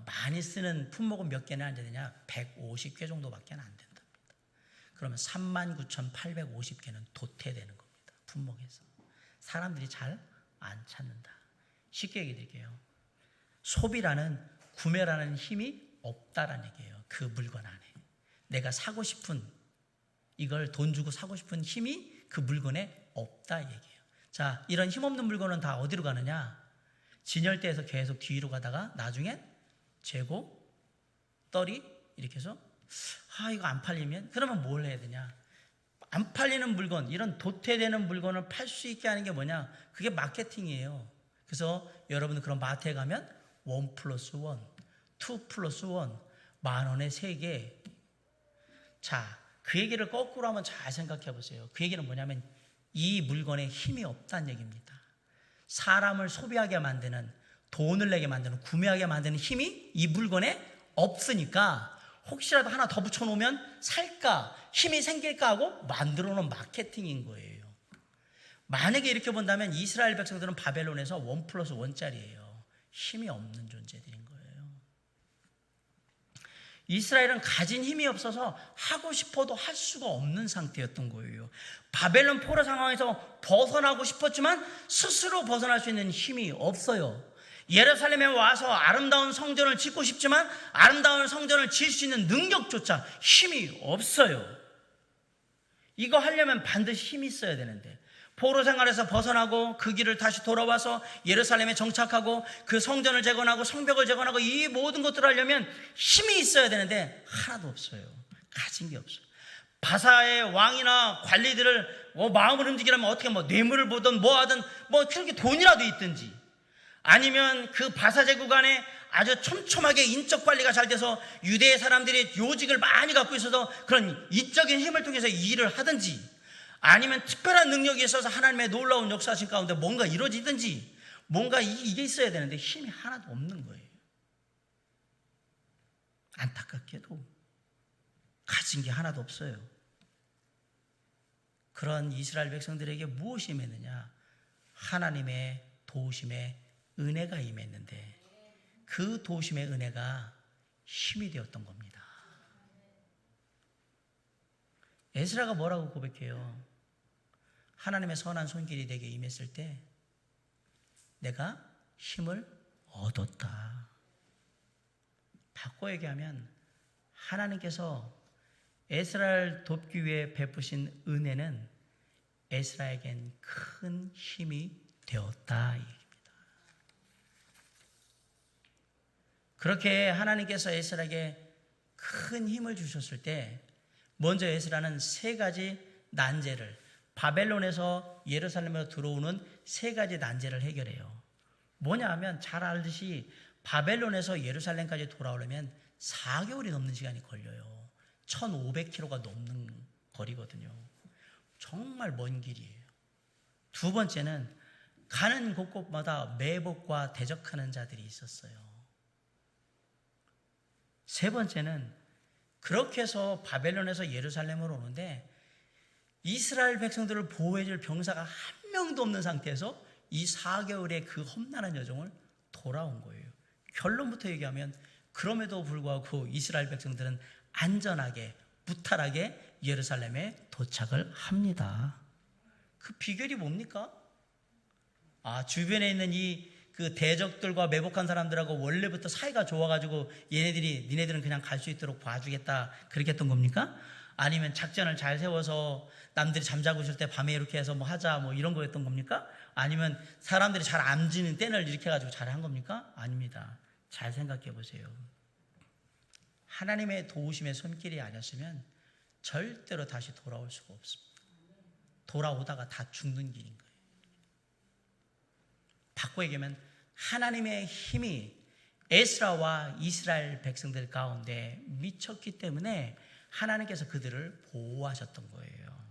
많이 쓰는 품목은 몇 개나 안 되느냐? 150개 정도밖에 안 된답니다. 그러면 39,850개는 도태되는 겁니다. 품목에서. 사람들이 잘 안 찾는다. 쉽게 얘기 드릴게요. 소비라는, 구매라는 힘이 없다라는 얘기예요. 그 물건 안에 내가 사고 싶은, 이걸 돈 주고 사고 싶은 힘이 그 물건에 없다 얘기예요. 자, 이런 힘없는 물건은 다 어디로 가느냐? 진열대에서 계속 뒤로 가다가 나중엔 재고, 떨이 이렇게 해서 이거 안 팔리면 그러면 뭘 해야 되냐? 안 팔리는 물건, 이런 도태되는 물건을 팔 수 있게 하는 게 뭐냐? 그게 마케팅이에요. 그래서 여러분 그런 마트에 가면 1+1, 2+1, 10,000원에 3개. 자, 그 얘기를 거꾸로 한번 잘 생각해 보세요. 그 얘기는 뭐냐면 이 물건에 힘이 없다는 얘기입니다. 사람을 소비하게 만드는, 돈을 내게 만드는, 구매하게 만드는 힘이 이 물건에 없으니까 혹시라도 하나 더 붙여놓으면 살까, 힘이 생길까 하고 만들어 놓은 마케팅인 거예요. 만약에 이렇게 본다면 이스라엘 백성들은 바벨론에서 1+1짜리예요. 힘이 없는 존재들인 거예요. 이스라엘은 가진 힘이 없어서 하고 싶어도 할 수가 없는 상태였던 거예요. 바벨론 포로 상황에서 벗어나고 싶었지만 스스로 벗어날 수 있는 힘이 없어요. 예루살렘에 와서 아름다운 성전을 짓고 싶지만 아름다운 성전을 지을 수 있는 능력조차 힘이 없어요. 이거 하려면 반드시 힘이 있어야 되는데, 포로 생활에서 벗어나고 그 길을 다시 돌아와서 예루살렘에 정착하고 그 성전을 재건하고 성벽을 재건하고 이 모든 것들을 하려면 힘이 있어야 되는데 하나도 없어요. 가진 게 없어요. 바사의 왕이나 관리들을 마음을 움직이려면 어떻게 뇌물을 보든 뭐 하든 그렇게 돈이라도 있든지, 아니면 그 바사 제국 안에 아주 촘촘하게 인적 관리가 잘 돼서 유대 사람들이 요직을 많이 갖고 있어서 그런 인적인 힘을 통해서 일을 하든지, 아니면 특별한 능력이 있어서 하나님의 놀라운 역사하신 가운데 뭔가 이루어지든지, 뭔가 이게 있어야 되는데 힘이 하나도 없는 거예요. 안타깝게도 가진 게 하나도 없어요. 그런 이스라엘 백성들에게 무엇이 임했느냐? 하나님의 도우심에 은혜가 임했는데 그 도우심의 은혜가 힘이 되었던 겁니다. 에스라가 뭐라고 고백해요? 하나님의 선한 손길이 내게 임했을 때 내가 힘을 얻었다. 바꿔 얘기하면 하나님께서 에스라를 돕기 위해 베푸신 은혜는 에스라에겐 큰 힘이 되었다. 그렇게 하나님께서 에스라에게 큰 힘을 주셨을 때 먼저 에스라는 3가지 난제를, 바벨론에서 예루살렘으로 들어오는 3가지 난제를 해결해요. 뭐냐 하면 잘 알듯이 바벨론에서 예루살렘까지 돌아오려면 4개월이 넘는 시간이 걸려요. 1,500km가 넘는 거리거든요. 정말 먼 길이에요. 2번째는 가는 곳곳마다 매복과 대적하는 자들이 있었어요. 3번째는 그렇게 해서 바벨론에서 예루살렘으로 오는데 이스라엘 백성들을 보호해줄 병사가 한 명도 없는 상태에서 이 4개월의 그 험난한 여정을 돌아온 거예요. 결론부터 얘기하면 그럼에도 불구하고 이스라엘 백성들은 안전하게 무탈하게 예루살렘에 도착을 합니다. 그 비결이 뭡니까? 주변에 있는 그 대적들과 매복한 사람들하고 원래부터 사이가 좋아가지고 니네들은 그냥 갈 수 있도록 봐주겠다, 그렇게 했던 겁니까? 아니면 작전을 잘 세워서 남들이 잠자고 있을 때 밤에 이렇게 해서 하자 이런 거였던 겁니까? 아니면 사람들이 잘 안 지는 땐을 이렇게 해가지고 잘 한 겁니까? 아닙니다. 잘 생각해 보세요. 하나님의 도우심의 손길이 아니었으면 절대로 다시 돌아올 수가 없습니다. 돌아오다가 다 죽는 길인 거예요. 바꿔 얘기하면 하나님의 힘이 에스라와 이스라엘 백성들 가운데 미쳤기 때문에 하나님께서 그들을 보호하셨던 거예요.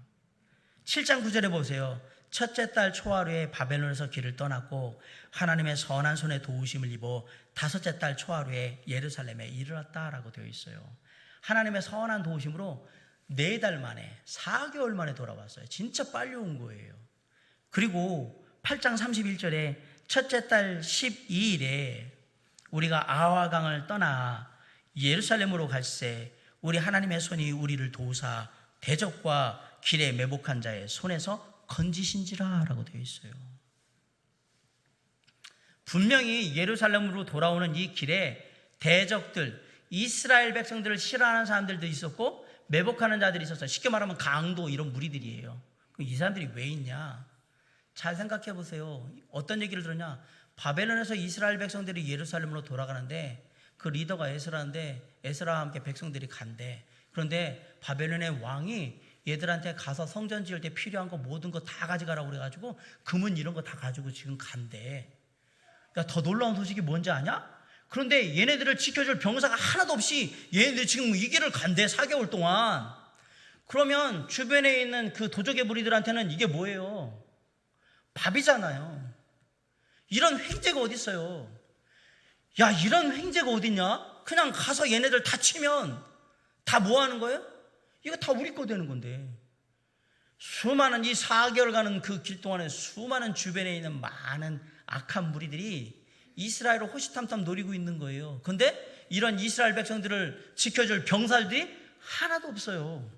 7장 9절에 보세요. 첫째 달 초하루에 바벨론에서 길을 떠났고 하나님의 선한 손에 도우심을 입어 다섯째 달 초하루에 예루살렘에 이르렀다라고 되어 있어요. 하나님의 선한 도우심으로 4달 만에, 4개월 만에 돌아왔어요. 진짜 빨리 온 거예요. 그리고 8장 31절에 첫째 달 12일에 우리가 아하강을 떠나 예루살렘으로 갈새 우리 하나님의 손이 우리를 도우사 대적과 길에 매복한 자의 손에서 건지신지라 라고 되어 있어요. 분명히 예루살렘으로 돌아오는 이 길에 대적들, 이스라엘 백성들을 싫어하는 사람들도 있었고 매복하는 자들이 있었어요. 쉽게 말하면 강도 이런 무리들이에요. 이 사람들이 왜 있냐? 잘 생각해 보세요. 어떤 얘기를 들었냐? 바벨론에서 이스라엘 백성들이 예루살렘으로 돌아가는데 그 리더가 에스라인데 에스라와 함께 백성들이 간대. 그런데 바벨론의 왕이 얘들한테 가서 성전 지을 때 필요한 거 모든 거 다 가져가라고 그래가지고 금은 이런 거 다 가지고 지금 간대. 야, 더 놀라운 소식이 뭔지 아냐? 그런데 얘네들을 지켜줄 병사가 하나도 없이 얘네들 지금 이 길을 간대, 4개월 동안. 그러면 주변에 있는 그 도적의 무리들한테는 이게 뭐예요? 밥이잖아요. 이런 횡재가 어디 있어요? 야, 이런 횡재가 어딨냐? 그냥 가서 얘네들 다 치면 다 뭐 하는 거예요? 이거 다 우리 거 되는 건데. 수많은 이 4개월 가는 그 길 동안에 수많은 주변에 있는 많은 악한 무리들이 이스라엘을 호시탐탐 노리고 있는 거예요. 그런데 이런 이스라엘 백성들을 지켜줄 병사들이 하나도 없어요.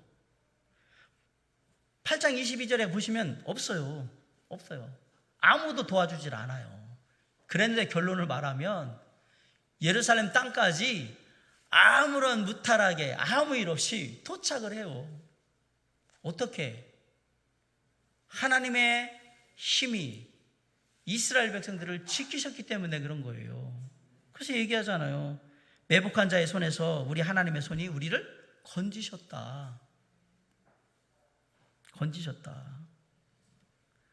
8장 22절에 보시면 없어요. 아무도 도와주질 않아요. 그랬는데 결론을 말하면 예루살렘 땅까지 아무런 무탈하게 아무 일 없이 도착을 해요. 어떻게? 하나님의 힘이 이스라엘 백성들을 지키셨기 때문에 그런 거예요. 그래서 얘기하잖아요. 매복한 자의 손에서 우리 하나님의 손이 우리를 건지셨다.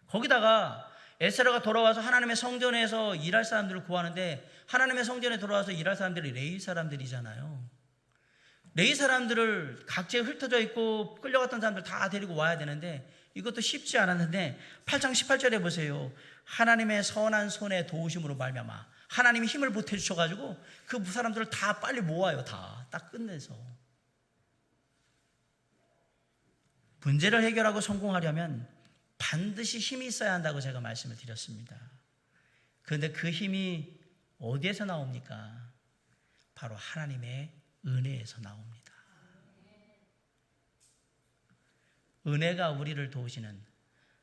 거기다가 에스라가 돌아와서 하나님의 성전에서 일할 사람들을 구하는데 하나님의 성전에 돌아와서 일할 사람들이 레위 사람들이잖아요. 레위 사람들을 각지에 흩어져 있고 끌려갔던 사람들 다 데리고 와야 되는데 이것도 쉽지 않았는데 8장 18절에 보세요. 하나님의 선한 손의 도우심으로 말미암아 하나님이 힘을 보태주셔가지고 그 사람들을 다 빨리 모아요. 딱 끝내서. 문제를 해결하고 성공하려면 반드시 힘이 있어야 한다고 제가 말씀을 드렸습니다. 그런데 그 힘이 어디에서 나옵니까? 바로 하나님의 은혜에서 나옵니다. 은혜가 우리를 도우시는,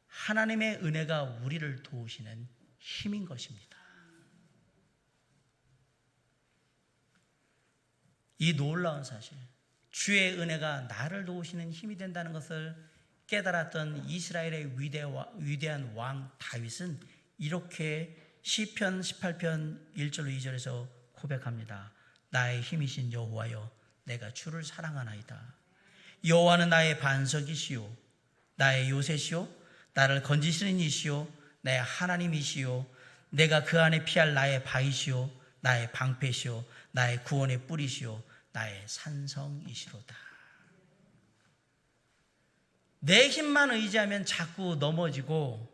하나님의 은혜가 우리를 도우시는 힘인 것입니다. 이 놀라운 사실, 주의 은혜가 나를 도우시는 힘이 된다는 것을 깨달았던 이스라엘의 위대한 왕 다윗은 이렇게 시편 18편 1절로 2절에서 고백합니다. 나의 힘이신 여호와여, 내가 주를 사랑하나이다. 여호와는 나의 반석이시요 나의 요새시요 나를 건지시는 이시요 나의 하나님이시요 내가 그 안에 피할 나의 바위시요 나의 방패시요 나의 구원의 뿌리시요 나의 산성이시로다. 내 힘만 의지하면 자꾸 넘어지고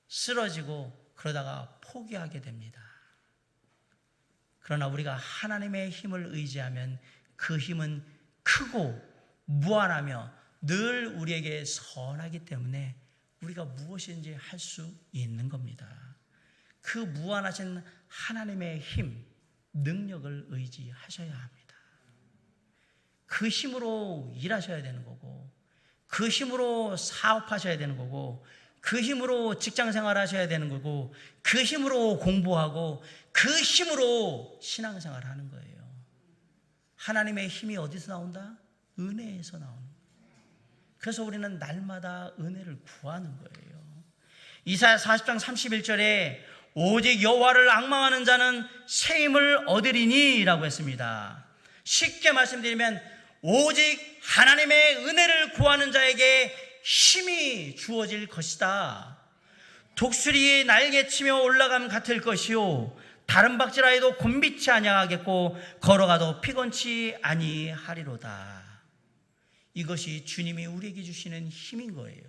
쓰러지고 그러다가 포기하게 됩니다. 그러나 우리가 하나님의 힘을 의지하면 그 힘은 크고 무한하며 늘 우리에게 선하기 때문에 우리가 무엇인지 할 수 있는 겁니다. 그 무한하신 하나님의 힘, 능력을 의지하셔야 합니다. 그 힘으로 일하셔야 되는 거고, 그 힘으로 사업하셔야 되는 거고, 그 힘으로 직장생활 하셔야 되는 거고, 그 힘으로 공부하고, 그 힘으로 신앙생활 하는 거예요. 하나님의 힘이 어디서 나온다? 은혜에서 나오는 거예요. 그래서 우리는 날마다 은혜를 구하는 거예요. 이사야 40장 31절에 오직 여호와를 앙망하는 자는 새 힘을 얻으리니 라고 했습니다. 쉽게 말씀드리면 오직 하나님의 은혜를 구하는 자에게 힘이 주어질 것이다. 독수리의 날개치며 올라감 같을 것이요 다른 박질하여도 곤비치 아니하겠고 걸어가도 피곤치 아니하리로다. 이것이 주님이 우리에게 주시는 힘인 거예요.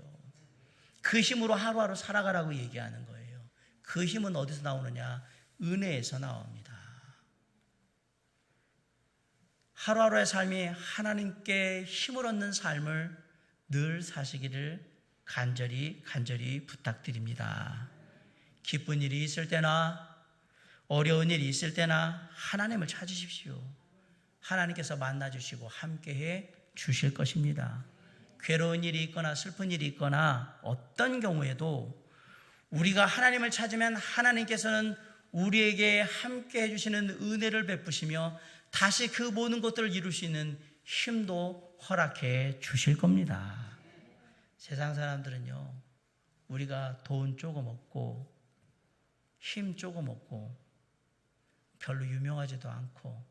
그 힘으로 하루하루 살아가라고 얘기하는 거예요. 그 힘은 어디서 나오느냐? 은혜에서 나옵니다. 하루하루의 삶이 하나님께 힘을 얻는 삶을 늘 사시기를 간절히 부탁드립니다. 기쁜 일이 있을 때나 어려운 일이 있을 때나 하나님을 찾으십시오. 하나님께서 만나주시고 함께해 주실 것입니다. 괴로운 일이 있거나 슬픈 일이 있거나 어떤 경우에도 우리가 하나님을 찾으면 하나님께서는 우리에게 함께해 주시는 은혜를 베푸시며 다시 그 모든 것들을 이룰 수 있는 힘도 허락해 주실 겁니다. 세상 사람들은요, 우리가 돈 조금 얻고 힘 조금 얻고 별로 유명하지도 않고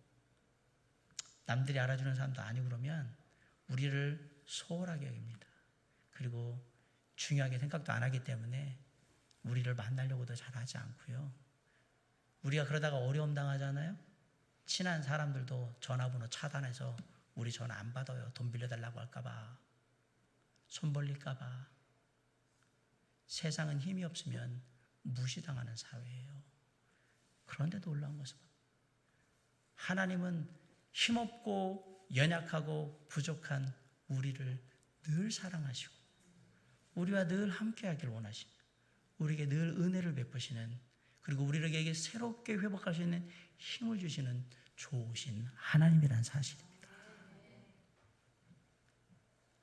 남들이 알아주는 사람도 아니고 그러면 우리를 소홀하게 여깁니다. 그리고 중요하게 생각도 안 하기 때문에 우리를 만나려고도 잘 하지 않고요. 우리가 그러다가 어려움 당하잖아요. 친한 사람들도 전화번호 차단해서 우리 전화 안 받아요. 돈 빌려달라고 할까봐, 손 벌릴까봐. 세상은 힘이 없으면 무시당하는 사회예요. 그런데 놀라운 것은 하나님은 힘없고 연약하고 부족한 우리를 늘 사랑하시고 우리와 늘 함께하기를 원하시고 우리에게 늘 은혜를 베푸시는, 그리고 우리에게 새롭게 회복할 수 있는 힘을 주시는 좋으신 하나님이라는 사실입니다.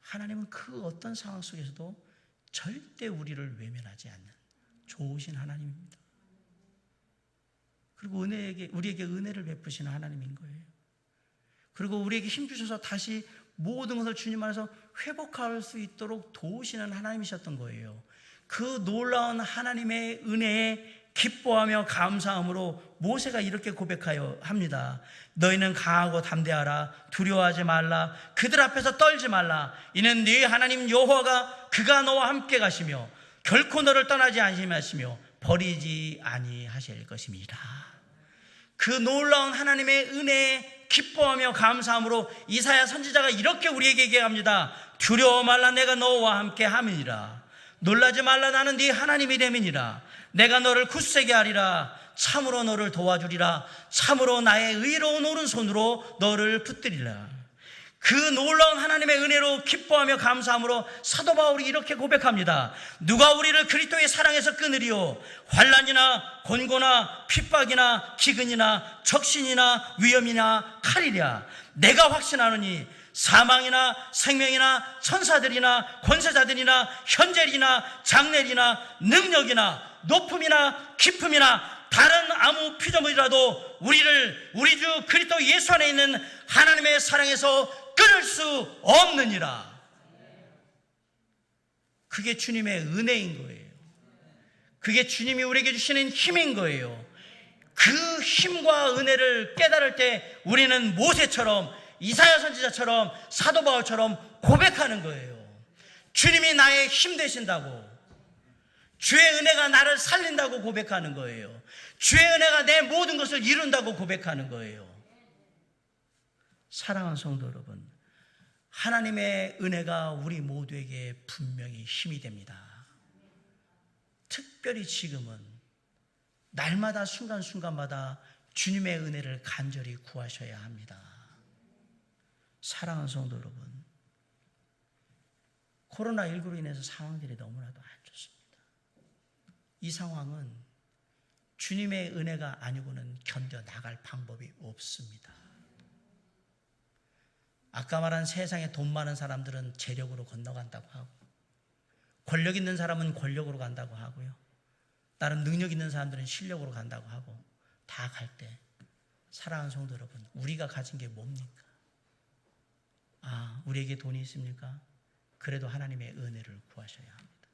하나님은 그 어떤 상황 속에서도 절대 우리를 외면하지 않는 좋으신 하나님입니다. 그리고 우리에게 은혜를 베푸시는 하나님인 거예요. 그리고 우리에게 힘 주셔서 다시 모든 것을 주님 안에서 회복할 수 있도록 도우시는 하나님이셨던 거예요. 그 놀라운 하나님의 은혜에 기뻐하며 감사함으로 모세가 이렇게 고백하여 합니다. 너희는 강하고 담대하라. 두려워하지 말라. 그들 앞에서 떨지 말라. 이는 네 하나님 여호와가 그가 너와 함께 가시며 결코 너를 떠나지 아니하시며 버리지 아니하실 것입니다. 그 놀라운 하나님의 은혜에 기뻐하며 감사함으로 이사야 선지자가 이렇게 우리에게 얘기합니다. 두려워 말라. 내가 너와 함께 함이니라. 놀라지 말라. 나는 네 하나님이 됨이니라. 내가 너를 굳세게 하리라. 참으로 너를 도와주리라. 참으로 나의 의로운 오른손으로 너를 붙들리라. 그 놀라운 하나님의 은혜로 기뻐하며 감사함으로 사도 바울이 이렇게 고백합니다. 누가 우리를 그리스도의 사랑에서 끊으리요? 환난이나 곤고나 핍박이나 기근이나 적신이나 위험이나 칼이랴. 내가 확신하노니 사망이나 생명이나 천사들이나 권세자들이나 현재이나 장래이나 능력이나 높음이나 깊음이나 다른 아무 피조물이라도 우리를 우리 주 그리스도 예수 안에 있는 하나님의 사랑에서 끊을 수 없느니라. 그게 주님의 은혜인 거예요. 그게 주님이 우리에게 주시는 힘인 거예요. 그 힘과 은혜를 깨달을 때 우리는 모세처럼, 이사야 선지자처럼, 사도 바울처럼 고백하는 거예요. 주님이 나의 힘 되신다고, 주의 은혜가 나를 살린다고 고백하는 거예요. 주의 은혜가 내 모든 것을 이룬다고 고백하는 거예요. 사랑하는 성도 여러분, 하나님의 은혜가 우리 모두에게 분명히 힘이 됩니다. 특별히 지금은 날마다 순간순간마다 주님의 은혜를 간절히 구하셔야 합니다. 사랑하는 성도 여러분, 코로나19로 인해서 상황들이 너무나도 안 좋습니다. 이 상황은 주님의 은혜가 아니고는 견뎌나갈 방법이 없습니다. 아까 말한 세상에 돈 많은 사람들은 재력으로 건너간다고 하고, 권력 있는 사람은 권력으로 간다고 하고요, 다른 능력 있는 사람들은 실력으로 간다고 하고, 다 갈 때 사랑하는 성도 여러분, 우리가 가진 게 뭡니까? 우리에게 돈이 있습니까? 그래도 하나님의 은혜를 구하셔야 합니다.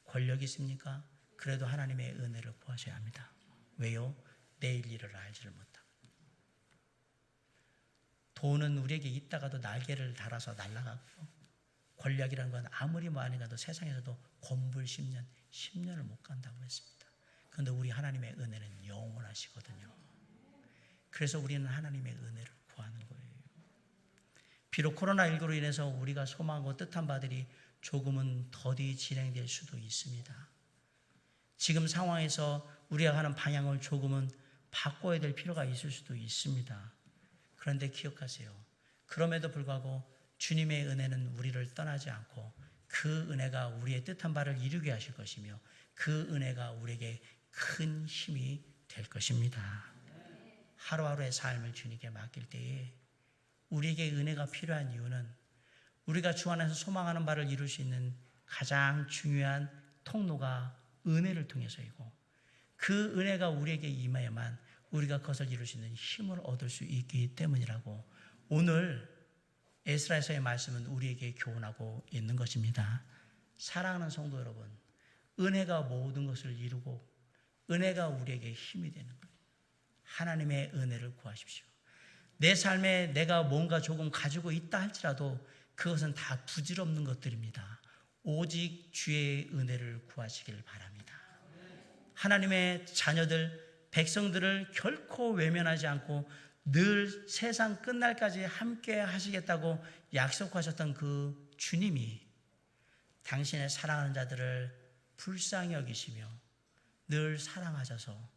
권력이 있습니까? 그래도 하나님의 은혜를 구하셔야 합니다. 왜요? 내일 일을 알지를 못하고. 돈은 우리에게 있다가도 날개를 달아서 날아가고요, 권력이라는 건 아무리 많이 가도 세상에서도 곤불 10년을 못 간다고 했습니다. 그런데 우리 하나님의 은혜는 영원하시거든요. 그래서 우리는 하나님의 은혜를 구하는 거예요. 비록 코로나19로 인해서 우리가 소망하고 뜻한 바들이 조금은 더디 진행될 수도 있습니다. 지금 상황에서 우리가 가는 방향을 조금은 바꿔야 될 필요가 있을 수도 있습니다. 그런데 기억하세요. 그럼에도 불구하고 주님의 은혜는 우리를 떠나지 않고 그 은혜가 우리의 뜻한 바를 이루게 하실 것이며 그 은혜가 우리에게 큰 힘이 될 것입니다. 하루하루의 삶을 주님께 맡길 때에 우리에게 은혜가 필요한 이유는 우리가 주 안에서 소망하는 바를 이룰 수 있는 가장 중요한 통로가 은혜를 통해서이고, 그 은혜가 우리에게 임해야만 우리가 그것을 이룰 수 있는 힘을 얻을 수 있기 때문이라고 오늘 에스라에서의 말씀은 우리에게 교훈하고 있는 것입니다. 사랑하는 성도 여러분, 은혜가 모든 것을 이루고 은혜가 우리에게 힘이 되는 거예요. 하나님의 은혜를 구하십시오. 내 삶에 내가 뭔가 조금 가지고 있다 할지라도 그것은 다 부질없는 것들입니다. 오직 주의 은혜를 구하시길 바랍니다. 하나님의 자녀들, 백성들을 결코 외면하지 않고 늘 세상 끝날까지 함께 하시겠다고 약속하셨던 그 주님이 당신의 사랑하는 자들을 불쌍히 여기시며 늘 사랑하셔서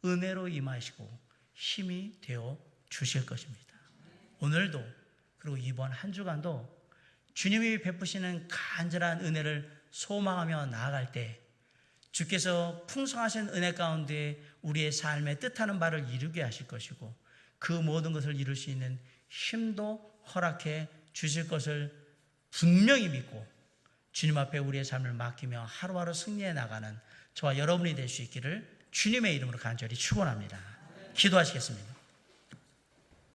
은혜로 임하시고 힘이 되어 주실 것입니다. 오늘도 그리고 이번 한 주간도 주님이 베푸시는 간절한 은혜를 소망하며 나아갈 때 주께서 풍성하신 은혜 가운데 우리의 삶에 뜻하는 바를 이루게 하실 것이고 그 모든 것을 이룰 수 있는 힘도 허락해 주실 것을 분명히 믿고 주님 앞에 우리의 삶을 맡기며 하루하루 승리해 나가는 저와 여러분이 될 수 있기를 주님의 이름으로 간절히 축원합니다. 기도하시겠습니다.